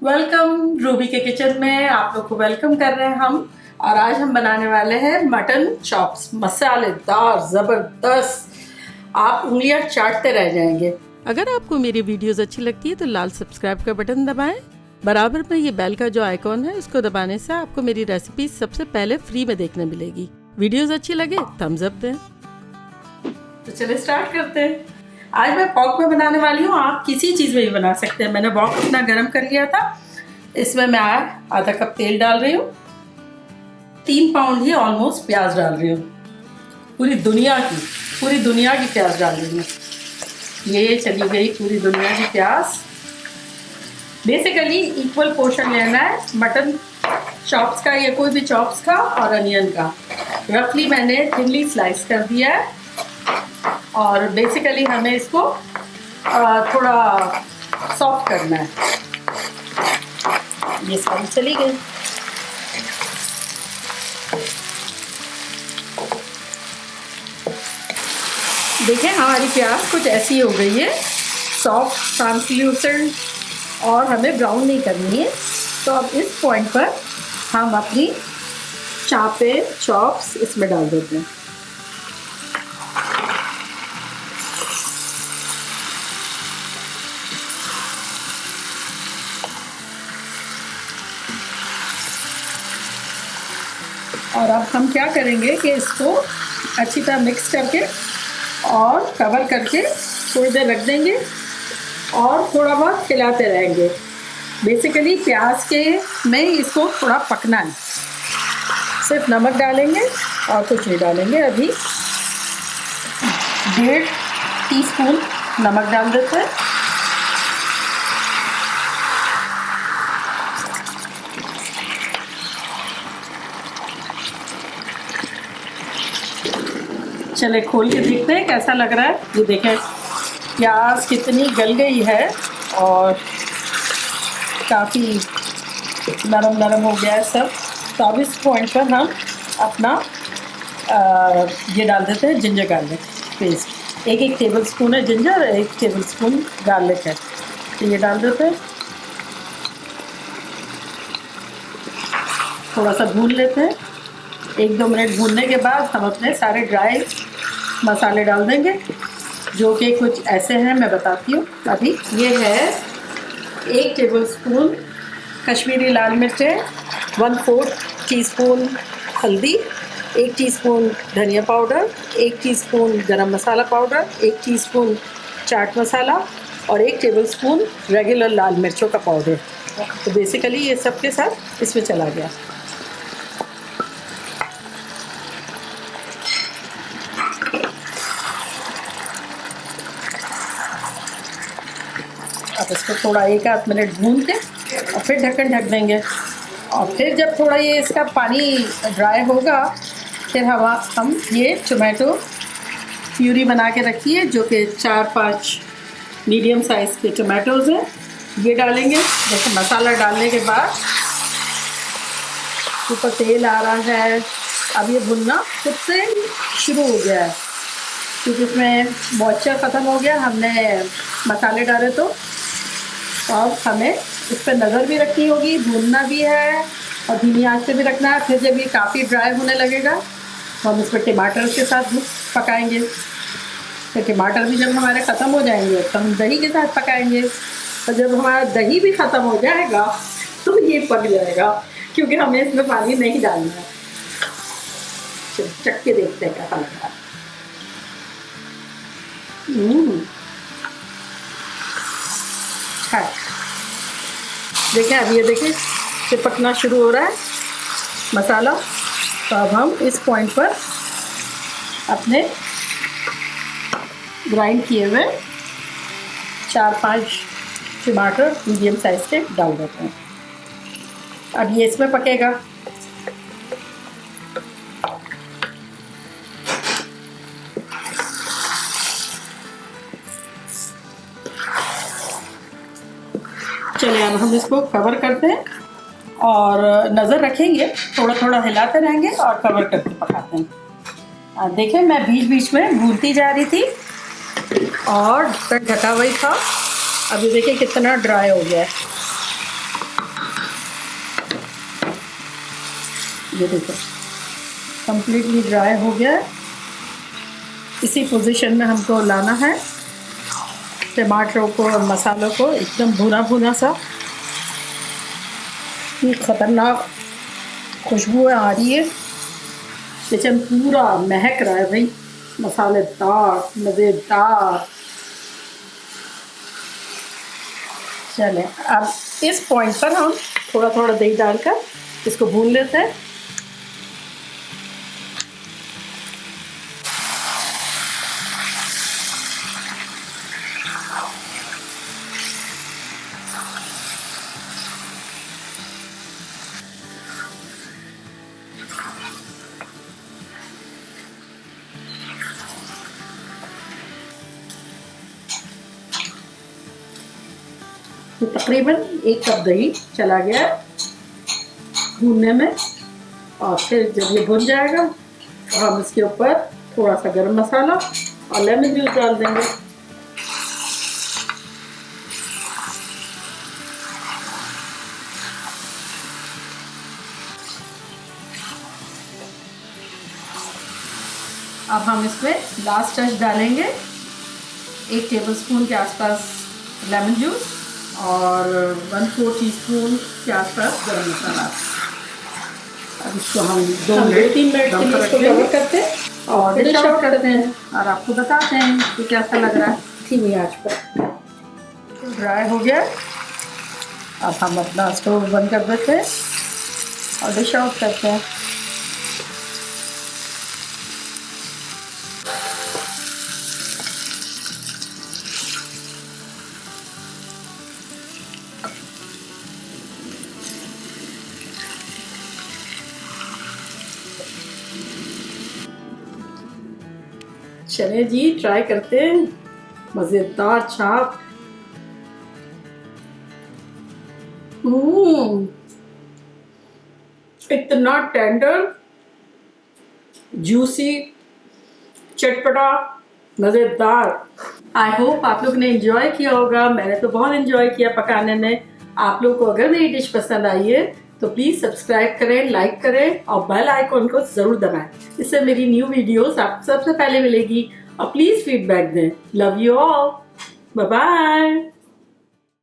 Welcome Ruby के kitchen में आप लोग को वेलकम कर रहे हैं हम। और आज हम बनाने वाले हैं मटन चॉप्स, मसालेदार ज़बरदस्त। आप उंगलियां चाटते रह जाएंगे। अगर आपको मेरी वीडियोस अच्छी लगती है तो लाल सब्सक्राइब का बटन दबाएं। बराबर में ये बेल का जो आइकॉन है उसको दबाने से आपको मेरी रेसिपी सबसे पहले फ्री में देखने मिलेगी। वीडियोस अच्छी लगे थम्स अप दें। तो चलिए स्टार्ट करते हैं। आज मैं पॉक में बनाने वाली हूँ। आप किसी चीज़ में भी बना सकते हैं। मैंने पॉक अपना गरम कर लिया था। इसमें मैं आधा कप तेल डाल रही हूँ। 3 पाउंड ही ऑलमोस्ट प्याज डाल रही हूँ। पूरी दुनिया की प्याज डाल रही हूँ। ये चली गई पूरी दुनिया की प्याज। बेसिकली इक्वल पोर्शन लेना है मटन चॉप्स का या कोई भी चॉप्स का और अनियन का। रफली मैंने थिनली स्लाइस कर दिया है। और बेसिकली हमें इसको थोड़ा सॉफ्ट करना है। ये सारी चली गई। देखें हमारी प्याज कुछ ऐसी हो गई है, सॉफ्ट ट्रांसल्यूसेंट, और हमें ब्राउन नहीं करनी है। तो अब इस पॉइंट पर हम अपनी चॉप्स इसमें डाल देते हैं। और अब हम क्या करेंगे कि इसको अच्छी तरह मिक्स करके और कवर करके थोड़ी देर रख देंगे और थोड़ा बहुत खिलाते रहेंगे। बेसिकली प्याज के में इसको थोड़ा पकना है। सिर्फ नमक डालेंगे और कुछ नहीं डालेंगे। अभी 1.5 टीस्पून नमक डाल देते हैं। चले खोल के देखते हैं कैसा लग रहा है। ये देखें प्याज कितनी गल गई है और काफ़ी नरम नरम हो गया है सब। तो अब इस पॉइंट पर हम अपना ये डाल देते हैं जिंजर गार्लिक पेस्ट। एक टेबल स्पून है जिंजर, 1 टेबल स्पून गार्लिक है। तो ये डाल देते हैं। थोड़ा सा भून लेते हैं। 1-2 मिनट भूनने के बाद हम अपने सारे ड्राई मसाले डाल देंगे, जो कि कुछ ऐसे हैं, मैं बताती हूँ अभी। ये है 1 टेबल स्पून कश्मीरी लाल मिर्चें, 1/4 टीस्पून हल्दी, 1 टीस्पून धनिया पाउडर, 1 टीस्पून गरम मसाला पाउडर, 1 टीस्पून चाट मसाला और 1 टेबल स्पून रेगुलर लाल मिर्चों का पाउडर। तो बेसिकली ये सब के साथ इसमें चला गया। अब इसको थोड़ा 1-8 मिनट भून के और फिर ढक्कन ढक देंगे। और फिर जब थोड़ा ये इसका पानी ड्राई होगा फिर हम ये टोमेटो प्यूरी बना के रखी है, जो कि 4-5 मीडियम साइज़ के टोमेटोज़ हैं, ये डालेंगे। जैसे मसाला डालने के बाद ऊपर तेल आ रहा है। अब ये भुनना खुद से शुरू हो गया है क्योंकि इसमें मॉइस्चर ख़त्म हो गया, हमने मसाले डाले। तो अब हमें इस पर नज़र भी रखनी होगी, भूनना भी है और धीमी आंच पे भी रखना है। फिर जब ये काफ़ी ड्राई होने लगेगा तो हम इस पर टमाटर के साथ पकाएंगे। फिर टमाटर भी जब हमारे ख़त्म हो जाएंगे तो हम दही के साथ पकाएंगे। और जब हमारा दही भी ख़त्म हो जाएगा तो ये पक जाएगा, क्योंकि हमें इसमें पानी नहीं डालना है। चख के देखते हैं कैसा लग रहा है। देखें अब ये देखें चिपकना शुरू हो रहा है मसाला। तो अब हम इस पॉइंट पर अपने ग्राइंड किए हुए 4-5 टमाटर मीडियम साइज़ के डाल देते हैं। अब ये इसमें पकेगा। चलिए अब हम इसको कवर करते हैं और नज़र रखेंगे, थोड़ा थोड़ा हिलाते रहेंगे और कवर करके पकाते हैं। देखें मैं बीच बीच में भूनती जा रही थी और ढक्कन ढका हुआ ही था। अभी देखिए कितना ड्राई हो गया है। ये देखो कंप्लीटली ड्राई हो गया। इसी पोजीशन में हमको लाना है टमाटरों को और मसालों को, एकदम भुना भुना सा। ये ख़तरनाक खुशबू आ रही है, किचन पूरा महक रहा है भाई, मसालेदार मज़ेदार। चलें अब इस पॉइंट पर हम थोड़ा थोड़ा दही डालकर इसको भून लेते हैं। तो तकरीबन 1 कप दही चला गया है भूनने में, और फिर जब ये भुन जाएगा तो हम इसके ऊपर थोड़ा सा गरम मसाला और लेमन जूस डाल देंगे। अब हम इसमें लास्ट टच डालेंगे 1 टेबलस्पून के आसपास लेमन जूस और 1/4 टीस्पून के आसपास गरम मसाला। अब इसको हम 2-3 मिनट के लिए इसको कवर करते हैं और डिश आउट करते हैं और आपको बताते हैं कि कैसा लग रहा है। धीमी आंच पर ड्राई हो गया। अब हम अपना स्टोव बंद कर देते हैं और डिश आउट करते हैं। चले जी ट्राई करते हैं मज़ेदार चाप। इतना टेंडर, जूसी, चटपटा, मज़ेदार। आई होप आप लोग ने एंजॉय किया होगा। मैंने तो बहुत एंजॉय किया पकाने में। आप लोग को अगर मेरी डिश पसंद आई है तो प्लीज़ सब्सक्राइब करें, लाइक करें और बेल आइकॉन को ज़रूर दबाएं। इससे मेरी न्यू वीडियोस आपको सबसे पहले मिलेगी। और प्लीज़ फीडबैक दें। Love you all, bye bye.